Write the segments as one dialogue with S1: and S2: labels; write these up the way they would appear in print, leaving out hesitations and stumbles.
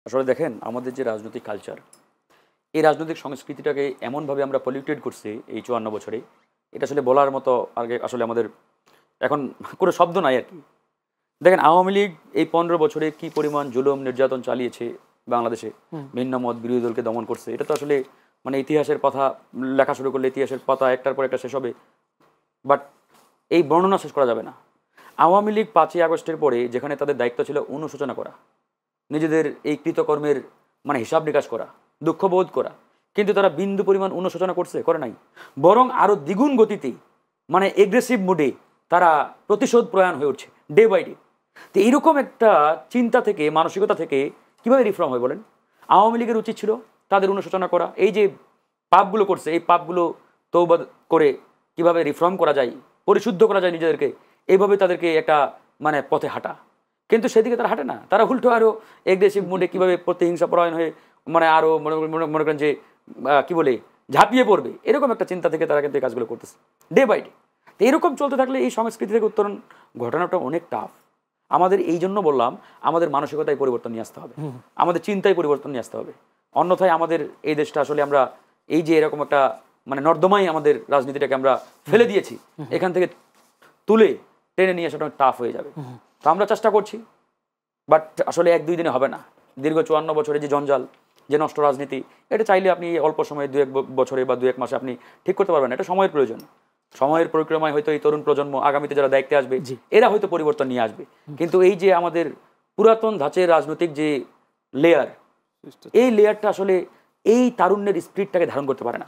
S1: আসলে দেখেন আমাদের যে রাজনৈতিক কালচার এই রাজনৈতিক সংস্কৃতিটাকে এমনভাবে আমরা পলিউটেড করছি এই ৫৪ বছরে এটা আসলে বলার মতো আগে আসলে আমাদের এখন কোনো শব্দ নাই আর কি। দেখেন আওয়ামী লীগ এই ১৫ বছরে কি পরিমাণ জুলুম নির্যাতন চালিয়েছে বাংলাদেশে, ভিন্ন মত বিরোধী দলকে দমন করছে, এটা তো আসলে মানে ইতিহাসের কথা লেখা শুরু করলে ইতিহাসের পাতা একটার পর একটা শেষ হবে, বাট এই বর্ণনা শেষ করা যাবে না। আওয়ামী লীগ ৫ই আগস্টের পরে যেখানে তাদের দায়িত্ব ছিল অনুশোচনা করা, নিজেদের এই কৃতকর্মের মানে হিসাব নিকাশ করা, দুঃখবোধ করা, কিন্তু তারা বিন্দু পরিমাণ অনুশোচনা করে নাই, বরং আরও দ্বিগুণ গতিতে মানে এগ্রেসিভ মুডে তারা প্রতিশোধ প্রয়াণ হয়ে উঠছে ডে বাই ডে। তো এইরকম একটা চিন্তা থেকে মানসিকতা থেকে কীভাবে রিফর্ম হয় বলেন? আওয়ামী লীগের উচিত ছিল তাদের অনুশোচনা করা, এই যে পাপগুলো করছে এই পাপগুলো তওবা করে কিভাবে রিফর্ম করা যায়, পরিশুদ্ধ করা যায় নিজেদেরকে, এইভাবে তাদেরকে একটা মানে পথে হাঁটা। কিন্তু সেদিকে তারা হাঁটে না, তারা উল্টো আরও এগ্রেসিভ মুডে কীভাবে প্রতিহিংসা পরায়ণ হয়ে মানে আরও মনে করেন যে কী বলে ঝাঁপিয়ে পড়বে, এরকম একটা চিন্তা থেকে তারা কিন্তু এই কাজগুলো করতেছে ডে বাই ডে। তো এরকম চলতে থাকলে এই সংস্কৃতি থেকে উত্তরণ ঘটানোটা অনেক টাফ। আমাদের এই জন্য বললাম আমাদের মানসিকতায় পরিবর্তন নিয়ে আসতে হবে, আমাদের চিন্তায় পরিবর্তন নিয়ে আসতে হবে, অন্যথায় আমাদের এই দেশটা আসলে আমরা এই যে এরকম একটা মানে নর্দমাই আমাদের রাজনীতিটাকে আমরা ফেলে দিয়েছি, এখান থেকে তুলে টেনে নিয়ে আসাটা টাফ হয়ে যাবে। তো আমরা চেষ্টা করছি, বাট আসলে ১-২ দিনে হবে না। দীর্ঘ ৫৪ বছরে যে জঞ্জাল, যে নষ্ট রাজনীতি, এটা চাইলে আপনি অল্প সময়ে ২-১ বছরে বা ২-১ মাসে আপনি ঠিক করতে পারবেন। এটা সময়ের প্রয়োজন। সময়ের পরিক্রমায় হয়তো এই তরুণ প্রজন্ম আগামীতে যারা দায়িত্বে আসবে এরা হয়তো পরিবর্তন নিয়ে আসবে, কিন্তু এই যে আমাদের পুরাতন ধাঁচের রাজনৈতিক যে লেয়ার, এই লেয়ারটা আসলে এই তারুণ্যের স্পিরিটটাকে ধারণ করতে পারে না।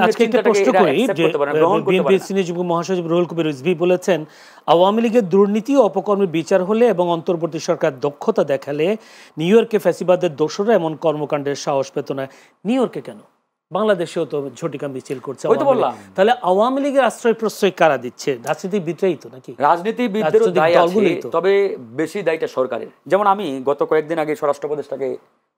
S2: আজকে একটা প্রশ্ন করি যে বিএনপি সিনিয়র যুগ্ম মহাসচিব রুহুল কবির রিজভী বলেছেন আওয়ামী লীগের দুর্নীতি ও অপকর্মের বিচার হলে এবং অন্তর্বর্তী সরকার দক্ষতা দেখালে নিউ ইয়র্কে ফ্যাসিবাদের দোসররা এমন কর্মকাণ্ডের সাহস পেত না। নিউ ইয়র্কে কেন? বাংলাদেশেও তো ঝটিকা মিছিল করছে, তাহলে আওয়ামী লীগের আশ্রয় প্রশ্রয় কারা দিচ্ছে? রাজনীতিবিদরাই তো নাকি?
S1: রাজনীতিবিদদেরও দায় আছে, তবে বেশি দায়টা সরকারের। যেমন আমি গত কয়েকদিন আগে স্বরাষ্ট্র উপদেষ্টাকে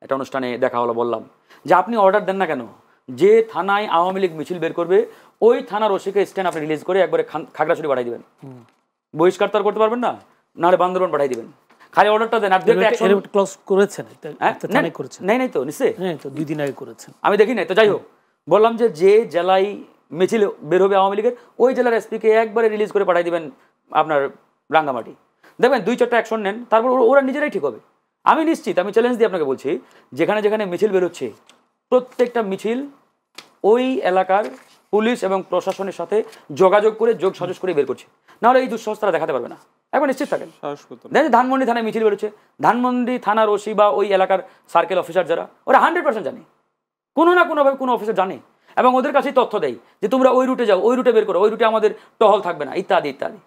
S1: একটা অনুষ্ঠানে দেখা হলো, বললাম যে আপনি অর্ডার দেন না কেন যে থানায় আওয়ামী লীগ মিছিল বের করবে ওই থানার ওসিকে স্ট্যান্ড আপনি রিলিজ করে একবারে খাগড়াছড়ি পাঠিয়ে দিবেন, বহিষ্কার তো আর করতে পারবেন না, নাহলে বান্দরবান পাঠিয়ে দিবেন, খালি অর্ডারটা দেন। আপনি
S2: ক্লোজ করেছেন?
S1: নাই নাই তো নিশ্চয়ই,
S2: হ্যাঁ তো 2 দিন আগে করেছেন,
S1: আমি দেখি নাই তো। যাই হোক, বললাম যে যে জেলায় মিছিল বের হবে আওয়ামী লীগের ওই জেলার এসপিকে একবারে রিলিজ করে পাঠিয়ে দিবেন আপনার রাঙ্গামাটি, দেখবেন 2-4টা অ্যাকশন নেন, তারপর ওরা নিজেরাই ঠিক হবে। আমি নিশ্চিত, আমি চ্যালেঞ্জ দিয়ে আপনাকে বলছি, যেখানে যেখানে মিছিল বেরোচ্ছে প্রত্যেকটা মিছিল ওই এলাকার পুলিশ এবং প্রশাসনের সাথে যোগাযোগ করে যোগ সাজস করে বের করছে, নাহলে এই দুঃসাহস তারা দেখাতে পারবে না। একবার নিশ্চিত থাকেন। দেখেন ধানমন্ডি থানায় মিছিল বেরোচ্ছে, ধানমন্ডি থানার ওসি বা ওই এলাকার সার্কেল অফিসার যারা, ওরা 100% জানে, কোনো না কোনোভাবে কোনো অফিসার জানে এবং ওদের কাছেই তথ্য দেয় যে তোমরা ওই রুটে যাও, ওই রুটে বের করো, ওই রুটে আমাদের টহল থাকবে না, ইত্যাদি ইত্যাদি।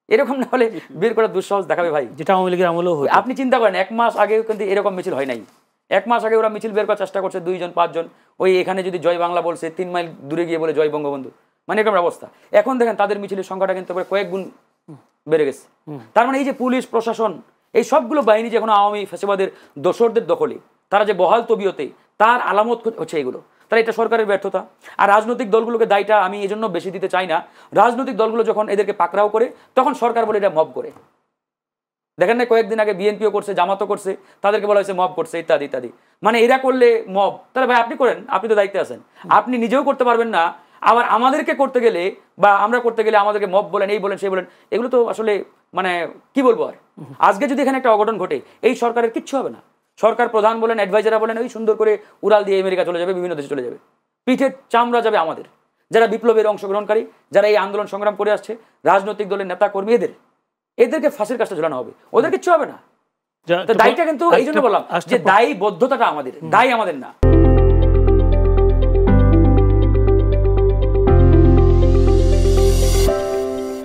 S1: এরকম না হলে বের করার দুঃসাহস দেখাবে ভাই,
S2: যেটা আওয়ামী লীগের আমলেও হয়।
S1: আপনি চিন্তা করেন 1 মাস আগে কিন্তু এরকম মিছিল হয় নাই। 1 মাস আগে ওরা মিছিল বের করার চেষ্টা করছে 2 জন 5 জন, ওই এখানে যদি জয় বাংলা বলছে 3 মাইল দূরে গিয়ে বলে জয় বঙ্গবন্ধু, মানে এরকম অবস্থা। এখন দেখেন তাদের মিছিলের সংখ্যাটা কিন্তু কয়েক গুণ বেড়ে গেছে। তার মানে এই যে পুলিশ প্রশাসন এই সবগুলো বাহিনী যে এখন আওয়ামী ফ্যাসিবাদের দোসরদের দখলে, তারা যে বহাল তবিয়তে, তার আলামত হচ্ছে এগুলো। তাহলে এটা সরকারের ব্যর্থতা। আর রাজনৈতিক দলগুলোকে দায়টা আমি এই জন্য বেশি দিতে চাই না, রাজনৈতিক দলগুলো যখন এদেরকে পাকড়াও করে তখন সরকার বলে এটা মব করে। দেখেন না কয়েকদিন আগে বিএনপিও করছে, জামাতও করছে, তাদেরকে বলা হয়েছে মব করছে ইত্যাদি ইত্যাদি। মানে এরা করলে মব, তাহলে ভাই আপনি করেন, আপনি তো দায়িত্বে আছেন, আপনি নিজেও করতে পারবেন না, আবার আমাদেরকে করতে গেলে বা আমরা করতে গেলে আমাদেরকে মব বলেন, এই বলেন সেই বলেন, এগুলো তো আসলে মানে কি বলবো আর। আজকে যদি এখানে একটা অঘটন ঘটে এই সরকারের কিচ্ছু হবে না, সরকার প্রধান বলেন অ্যাডভাইজাররা বলেন ওই সুন্দর করে উড়াল দিয়ে আমেরিকা চলে যাবে, বিভিন্ন দেশে চলে যাবে, পিঠের চামড়া যাবে আমাদের যারা বিপ্লবের অংশগ্রহণকারী, যারা এই আন্দোলন সংগ্রাম করে আসছে, রাজনৈতিক দলের নেতা কর্মী, এদেরকে ফাঁসির কাজটা ঝুলানো হবে, ওদের কিচ্ছু হবে না। দায়টা কিন্তু এই জন্য বললাম যে দায়বদ্ধতাটা আমাদের, দায় আমাদের না।